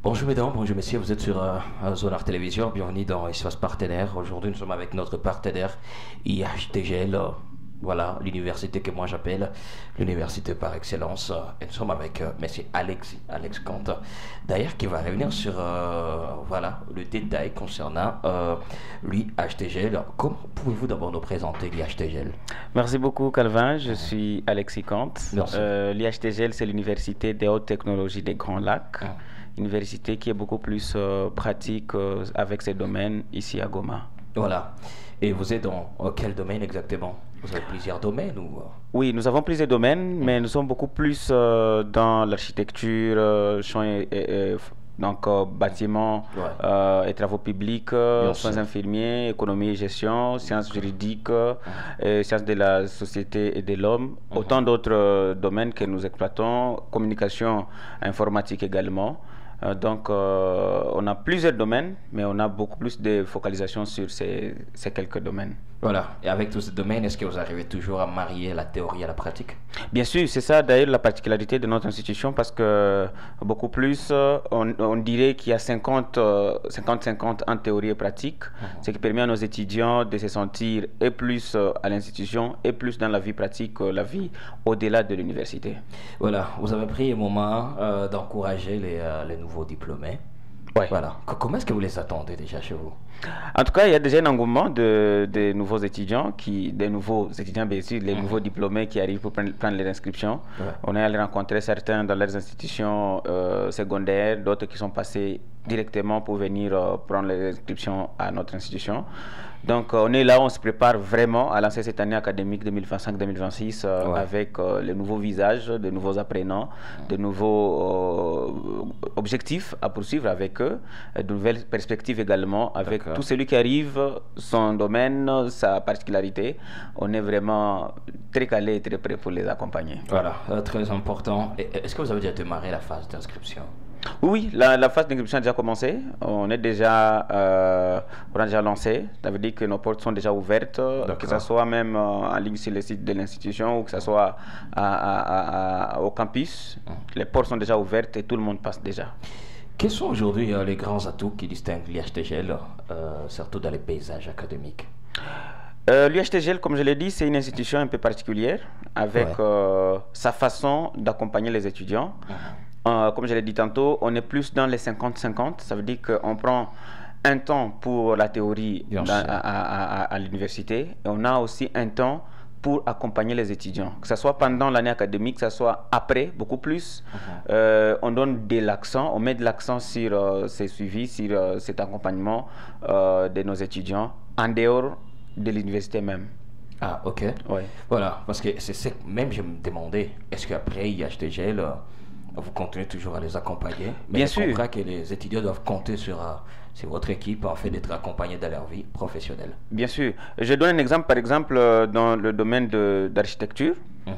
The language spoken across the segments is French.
Bonjour mesdames, bonjour messieurs, vous êtes sur Zone Art Télévision, bienvenue dans Espace Partenaire. Aujourd'hui nous sommes avec notre partenaire IHTGL, voilà l'université que moi j'appelle l'université par excellence. Et nous sommes avec monsieur Alex Comte, d'ailleurs qui va revenir sur voilà, le détail concernant l'IHTGL. Comment pouvez-vous d'abord nous présenter l'IHTGL? Merci beaucoup, Calvin. Je suis Alexis Comte. Merci. L'IHTGL, c'est l'Université des hautes technologies des Grands Lacs. Université qui est beaucoup plus pratique avec ses domaines ici à Goma. Voilà. Et vous êtes dans quel domaine exactement? Vous avez plusieurs domaines ou... Oui, nous avons plusieurs domaines, mais nous sommes beaucoup plus dans l'architecture, donc bâtiments et travaux publics, soins infirmiers, économie et gestion, sciences juridiques, sciences de la société et de l'homme, autant d'autres domaines que nous exploitons, communication informatique également. Donc, on a plusieurs domaines, mais on a beaucoup plus de focalisation sur ces quelques domaines. Voilà. Et avec tous ces domaines, est-ce que vous arrivez toujours à marier la théorie à la pratique? Bien sûr, c'est ça d'ailleurs la particularité de notre institution, parce que beaucoup plus, on dirait qu'il y a 50-50 en théorie et pratique, ce qui permet à nos étudiants de se sentir et plus à l'institution et plus dans la vie pratique, la vie au-delà de l'université. Voilà, vous avez pris un moment d'encourager les nouveaux diplômés. Ouais. Voilà. Comment est-ce que vous les attendez déjà chez vous? En tout cas, il y a déjà un engouement de nouveaux étudiants, bien sûr, les nouveaux diplômés qui arrivent pour prendre les inscriptions. On est allé rencontrer certains dans leurs institutions secondaires, d'autres qui sont passés directement pour venir prendre les inscriptions à notre institution. Donc, on est là, on se prépare vraiment à lancer cette année académique 2025-2026 avec les nouveaux visages, de nouveaux apprenants, de nouveaux objectifs à poursuivre avec eux, de nouvelles perspectives également avec tout celui qui arrive, son domaine, sa particularité. On est vraiment très calé et très prêt pour les accompagner. Voilà, très important. Est-ce que vous avez déjà démarré la phase d'inscription? Oui, la phase d'inscription a déjà commencé. On a déjà lancé. Ça veut dire que nos portes sont déjà ouvertes, que ce soit même en ligne sur le site de l'institution ou que ce soit au campus. Les portes sont déjà ouvertes et tout le monde passe déjà. Quels sont aujourd'hui les grands atouts qui distinguent l'IHTGL, surtout dans les paysages académiques? L'UHTGL, comme je l'ai dit, c'est une institution un peu particulière avec sa façon d'accompagner les étudiants. Comme je l'ai dit tantôt, on est plus dans les 50-50. Ça veut dire qu'on prend un temps pour la théorie à l'université et on a aussi un temps pour accompagner les étudiants, que ce soit pendant l'année académique, que ce soit après, beaucoup plus. On donne de l'accent, on met de l'accent sur ces suivis, sur cet accompagnement de nos étudiants en dehors de l'université même. Ah, ok. Ouais. Voilà, parce que c'est ça que même je me demandais, est-ce qu'après IHTGL, vous continuez toujours à les accompagner? Mais Bien je sûr. comprends que les étudiants doivent compter sur votre équipe en fait d'être accompagnés dans leur vie professionnelle. Bien sûr. Je donne un exemple, par exemple, dans le domaine d'architecture.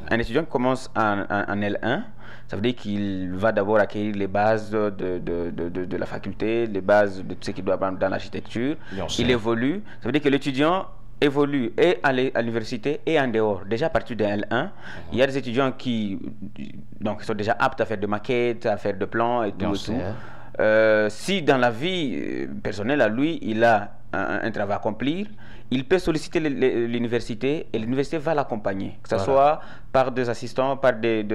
Un étudiant qui commence en L1, ça veut dire qu'il va d'abord acquérir les bases de la faculté, les bases de tout ce qu'il doit apprendre dans l'architecture. Il évolue. Ça veut dire que l'étudiant évolue et à l'université et en dehors. Déjà à partir de L1, il y a des étudiants qui sont déjà aptes à faire de maquettes, à faire de plans et tout. Si dans la vie personnelle à lui, il a un travail à accomplir, il peut solliciter l'université et l'université va l'accompagner, que ce soit par des assistants, par des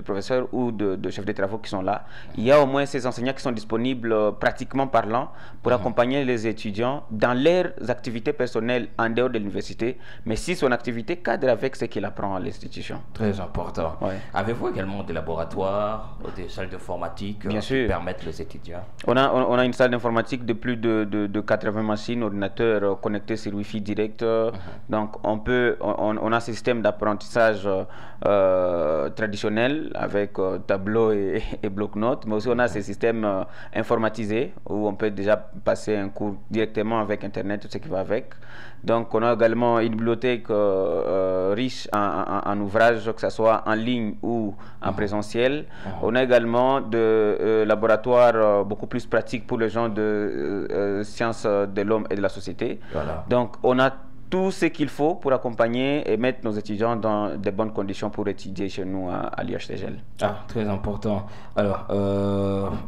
professeurs ou de chefs de travaux qui sont là. Il y a au moins ces enseignants qui sont disponibles pratiquement parlant pour accompagner les étudiants dans leurs activités personnelles en dehors de l'université, mais si son activité cadre avec ce qu'il apprend à l'institution. Très important. Avez-vous également des laboratoires, des salles d'informatique qui permettent les étudiants? On a une salle d'informatique de plus de 80 machines, ordinateurs connectés sur Wi-Fi direct. Donc on a un système d'apprentissage traditionnel avec tableau et bloc-notes, mais aussi on a ces systèmes informatisés où on peut déjà passer un cours directement avec Internet, tout ce qui va avec. Donc on a également une bibliothèque riche en ouvrages, que ce soit en ligne ou en présentiel. On a également des laboratoires beaucoup plus pratiques pour les gens de sciences de l'homme et de la société. Donc on a tout ce qu'il faut pour accompagner et mettre nos étudiants dans de bonnes conditions pour étudier chez nous à l'IHTGL. Ah, très important. Alors,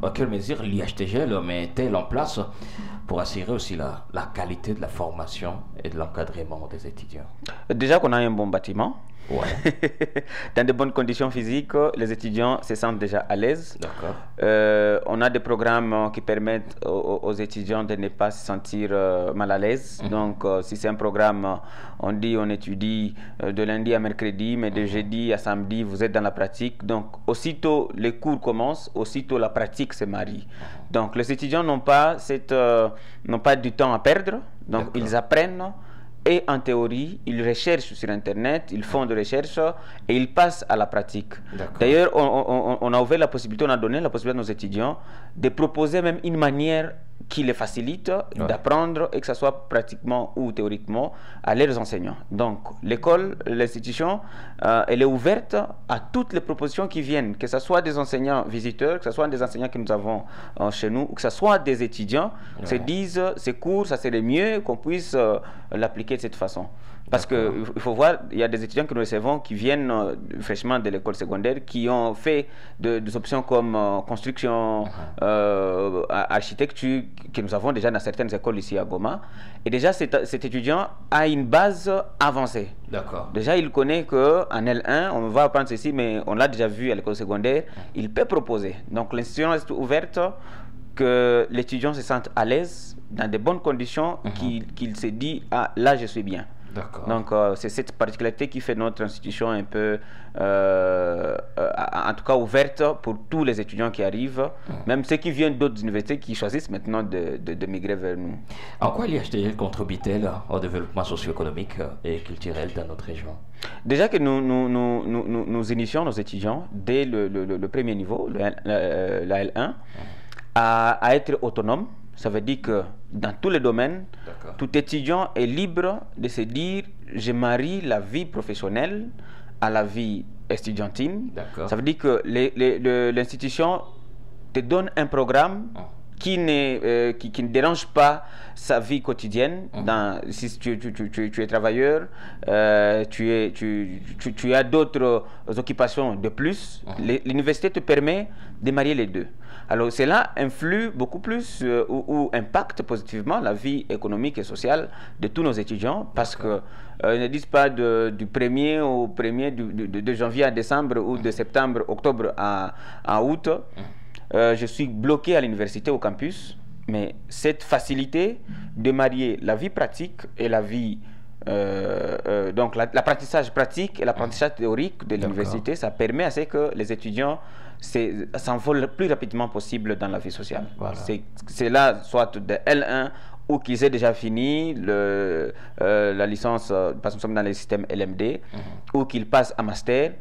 à quelle mesure l'IHTGL met-elle en place pour assurer aussi la qualité de la formation et de l'encadrement des étudiants? Déjà qu'on a un bon bâtiment. Ouais. Dans de bonnes conditions physiques, les étudiants se sentent déjà à l'aise. D'accord. On a des programmes qui permettent aux étudiants de ne pas se sentir mal à l'aise. Donc, si c'est un programme, on étudie de lundi à mercredi, mais de jeudi à samedi, vous êtes dans la pratique. Donc, aussitôt les cours commencent, aussitôt la pratique se marie. Donc, les étudiants n'ont pas du temps à perdre. Donc, ils apprennent. Et en théorie, ils recherchent sur Internet, ils font des recherches et ils passent à la pratique. D'ailleurs, on a ouvert la possibilité, on a donné la possibilité à nos étudiants de proposer même une manière qui les facilite d'apprendre, et que ce soit pratiquement ou théoriquement, à leurs enseignants. Donc, l'école, l'institution, elle est ouverte à toutes les propositions qui viennent, que ce soit des enseignants visiteurs, que ce soit des enseignants que nous avons chez nous, ou que ce soit des étudiants qui se disent, ces cours, ça serait mieux qu'on puisse l'appliquer de cette façon. Parce qu'il faut voir, il y a des étudiants que nous recevons qui viennent fraîchement de l'école secondaire, qui ont fait des options comme construction, architecture, que nous avons déjà dans certaines écoles ici à Goma. Et déjà, cet étudiant a une base avancée. D'accord. Déjà, il connaît qu'en L1, on va apprendre ceci, mais on l'a déjà vu à l'école secondaire, il peut proposer. Donc, l'institution est ouverte, que l'étudiant se sente à l'aise, dans de bonnes conditions, qu'il se dit, ah, là, je suis bien. Donc, c'est cette particularité qui fait notre institution un peu, en tout cas, ouverte pour tous les étudiants qui arrivent, même ceux qui viennent d'autres universités qui choisissent maintenant de migrer vers nous. En quoi l'IHTGL contribue-t-elle au développement socio-économique et culturel dans notre région? Déjà que nous initions nos étudiants dès le premier niveau, la L1, à être autonomes. Ça veut dire que dans tous les domaines, tout étudiant est libre de se dire « je marie la vie professionnelle à la vie estudiantine ». Ça veut dire que l'institution te donne un programme qui ne dérange pas sa vie quotidienne. Si tu es travailleur, tu as d'autres occupations de plus, l'université te permet de marier les deux. Alors cela influe beaucoup plus ou impacte positivement la vie économique et sociale de tous nos étudiants, parce que ne disent pas du 1er au 1er de janvier à décembre ou de septembre, octobre à août. Je suis bloqué à l'université, au campus, mais cette facilité de marier la vie pratique et la vie, donc l'apprentissage pratique et l'apprentissage théorique de l'université, ça permet à ce que les étudiants s'envolent le plus rapidement possible dans la vie sociale. C'est là, soit de L1 ou qu'ils aient déjà fini la licence, parce que nous sommes dans le système LMD, ou qu'ils passent à master.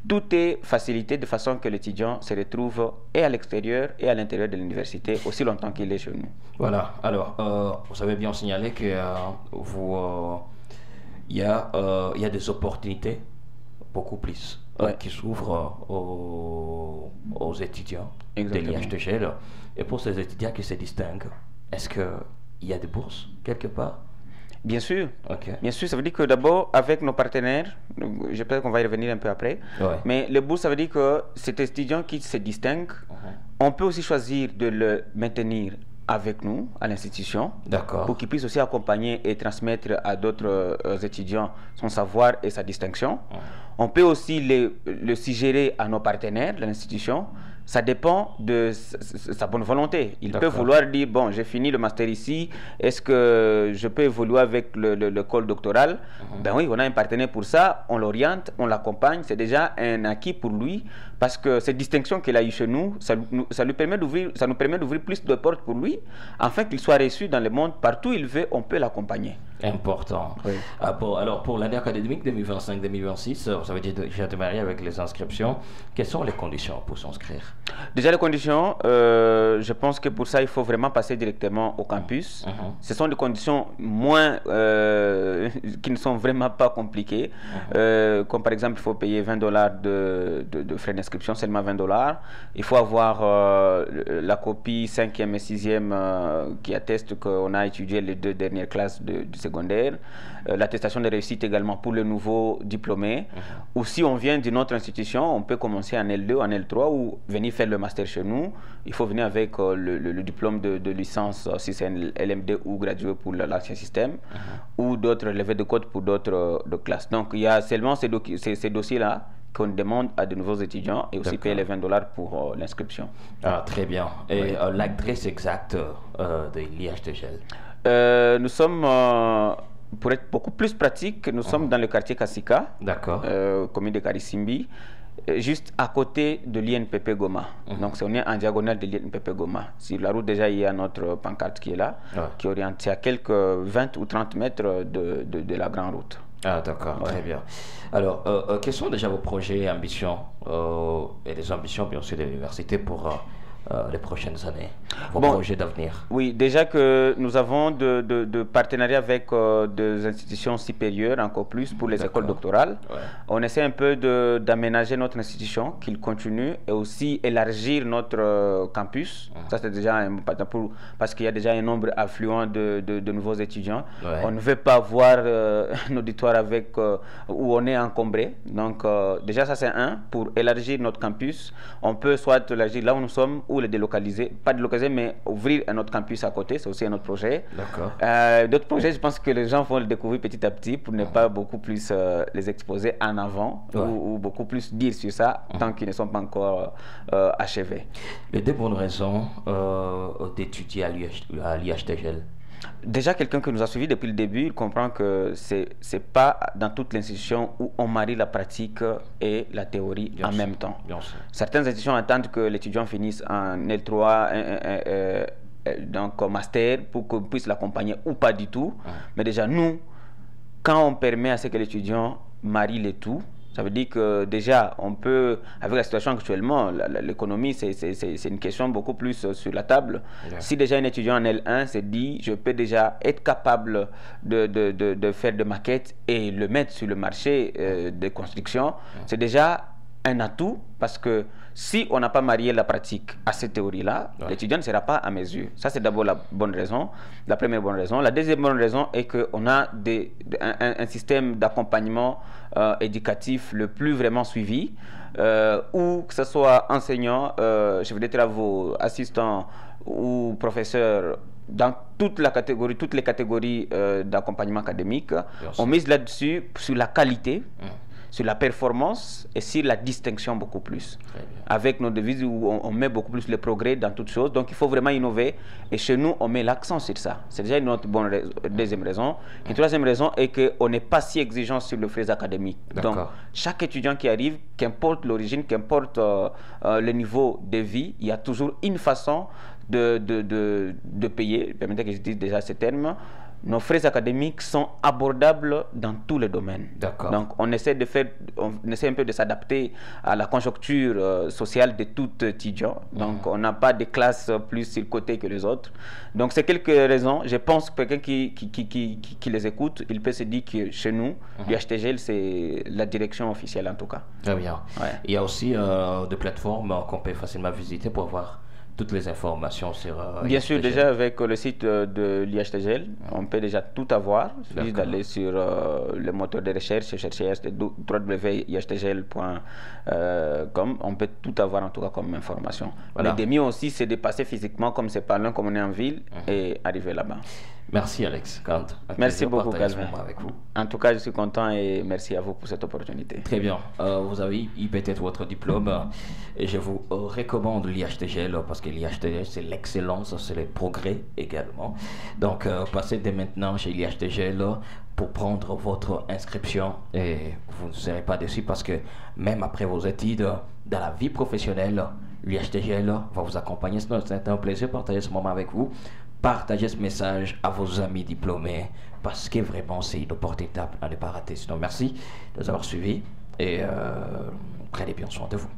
Tout est facilité de façon que l'étudiant se retrouve et à l'extérieur et à l'intérieur de l'université aussi longtemps qu'il est chez nous. Voilà, alors vous avez bien signalé que il y a des opportunités beaucoup plus qui s'ouvrent aux étudiants de l'IHTGL. Et pour ces étudiants qui se distinguent, est-ce qu'il y a des bourses quelque part? Bien sûr. Bien sûr, ça veut dire que d'abord, avec nos partenaires, j'espère qu'on va y revenir un peu après, mais les bourses, ça veut dire que cet étudiant qui se distingue, on peut aussi choisir de le maintenir avec nous, à l'institution, pour qu'il puisse aussi accompagner et transmettre à d'autres étudiants son savoir et sa distinction. On peut aussi le suggérer à nos partenaires de l'institution. Ça dépend de sa bonne volonté. Il peut vouloir dire, bon, j'ai fini le master ici, est-ce que je peux évoluer avec le col doctoral? Ben oui, on a un partenaire pour ça, on l'oriente, on l'accompagne, c'est déjà un acquis pour lui, parce que cette distinction qu'il a eue chez nous, ça nous permet d'ouvrir plus de portes pour lui, afin qu'il soit reçu dans le monde, partout où il veut, on peut l'accompagner. Important. Alors, pour l'année académique 2025-2026, vous avez déjà démarré avec les inscriptions. Quelles sont les conditions pour s'inscrire? Déjà, les conditions, je pense que pour ça, il faut vraiment passer directement au campus. Ce sont des conditions qui ne sont vraiment pas compliquées. Comme par exemple, il faut payer $20 de frais d'inscription, seulement $20. Il faut avoir la copie 5e et 6e qui atteste qu'on a étudié les 2 dernières classes du secondaire. L'attestation de réussite également pour le nouveau diplômé. Ou si on vient d'une autre institution, on peut commencer en L2, en L3 ou venir faire le master chez nous. Il faut venir avec le diplôme de licence, si c'est un LMD ou gradué pour l'ancien système, ou d'autres relevés de code pour d'autres classes. Donc il y a seulement ces dossiers-là qu'on demande à de nouveaux étudiants et aussi payer les $20 pour l'inscription. Ah, très bien. Et l'adresse exacte de l'IHTGL? Nous sommes, pour être beaucoup plus pratique, nous sommes dans le quartier Kassika, commune de Karisimbi, juste à côté de l'INPP Goma. Donc on est en diagonale de l'INPP Goma. Sur la route déjà, il y a notre pancarte qui est là, qui est orientée à quelques 20 ou 30 mètres de la grande route. Ah d'accord, très bien. Alors, quels sont déjà vos projets et ambitions et les ambitions bien sûr de l'université pour les prochaines années, vos projets d'avenir? Oui, déjà que nous avons de partenariats avec des institutions supérieures, encore plus pour les écoles doctorales. On essaie un peu d'aménager notre institution, qu'il continue, et aussi élargir notre campus. Ça, c'est déjà parce qu'il y a déjà un nombre affluent de nouveaux étudiants. On ne veut pas voir un auditoire où on est encombré. Donc, déjà, ça, c'est pour élargir notre campus. On peut soit élargir là où nous sommes, ou le délocaliser, pas délocaliser, mais ouvrir un autre campus à côté, c'est aussi un autre projet. D'autres projets, je pense que les gens vont le découvrir petit à petit pour ne pas beaucoup plus les exposer en avant ou beaucoup plus dire sur ça tant qu'ils ne sont pas encore achevés. Les 2 bonnes raisons d'étudier à l'IHTGL? Déjà, quelqu'un qui nous a suivis depuis le début, il comprend que c'est pas dans toute l'institution où on marie la pratique et la théorie en même temps. Certaines institutions attendent que l'étudiant finisse en L3, donc master, pour qu'on puisse l'accompagner ou pas du tout. Mais déjà, nous, quand on permet à ce que l'étudiant marie les tout, ça veut dire que déjà, on peut, avec la situation actuellement, l'économie, c'est une question beaucoup plus sur la table. Si déjà un étudiant en L1 s'est dit, je peux déjà être capable de faire des maquettes et le mettre sur le marché de construction, c'est déjà un atout, parce que si on n'a pas marié la pratique à cette théorie-là, l'étudiant ne sera pas à mes yeux. Ça, c'est d'abord la bonne raison, la première bonne raison. La deuxième bonne raison est qu'on a un système d'accompagnement éducatif le plus vraiment suivi, où que ce soit enseignant, je veux dire vos assistants ou professeurs, dans toutes les catégories d'accompagnement académique, on mise là-dessus, sur la qualité, sur la performance et sur la distinction beaucoup plus. Avec nos devises où on met beaucoup plus le progrès dans toutes choses. Donc il faut vraiment innover. Et chez nous, on met l'accent sur ça. C'est déjà une autre deuxième raison. Une troisième raison est qu'on n'est pas si exigeant sur le frais académique. Donc chaque étudiant qui arrive, qu'importe l'origine, qu'importe le niveau de vie, il y a toujours une façon de payer. Permettez que je dise déjà ces termes. Nos frais académiques sont abordables dans tous les domaines. Donc, on essaie un peu de s'adapter à la conjoncture sociale de tout étudiant. Donc, on n'a pas de classes plus sur le côté que les autres. Donc, c'est quelques raisons. Je pense que quelqu'un qui les écoute, il peut se dire que chez nous, l'IHTGL, c'est la direction officielle en tout cas. Très bien. Il y a aussi des plateformes qu'on peut facilement visiter pour voir toutes les informations sur bien sûr, déjà avec le site de l'IHTGL, on peut déjà tout avoir. Il suffit d'aller sur le moteur de recherche, chercher www.ihtgl.com. On peut tout avoir en tout cas comme information. Mais le mieux aussi, c'est de passer physiquement, comme c'est pas loin, comme on est en ville, et arriver là-bas. Merci Alex. Merci beaucoup Calvin. En tout cas, je suis content et merci à vous pour cette opportunité. Très bien. Vous avez eu peut-être votre diplôme et je vous recommande l'IHTGL parce que l'IHTGL, c'est l'excellence, c'est le progrès également. Donc, passez dès maintenant chez l'IHTGL pour prendre votre inscription et vous ne serez pas déçus parce que même après vos études, dans la vie professionnelle, l'IHTGL va vous accompagner. C'est un plaisir de partager ce moment avec vous. Partagez ce message à vos amis diplômés parce que vraiment c'est une opportunité à ne pas rater. Sinon, merci de nous avoir suivis et prenez bien soin de vous.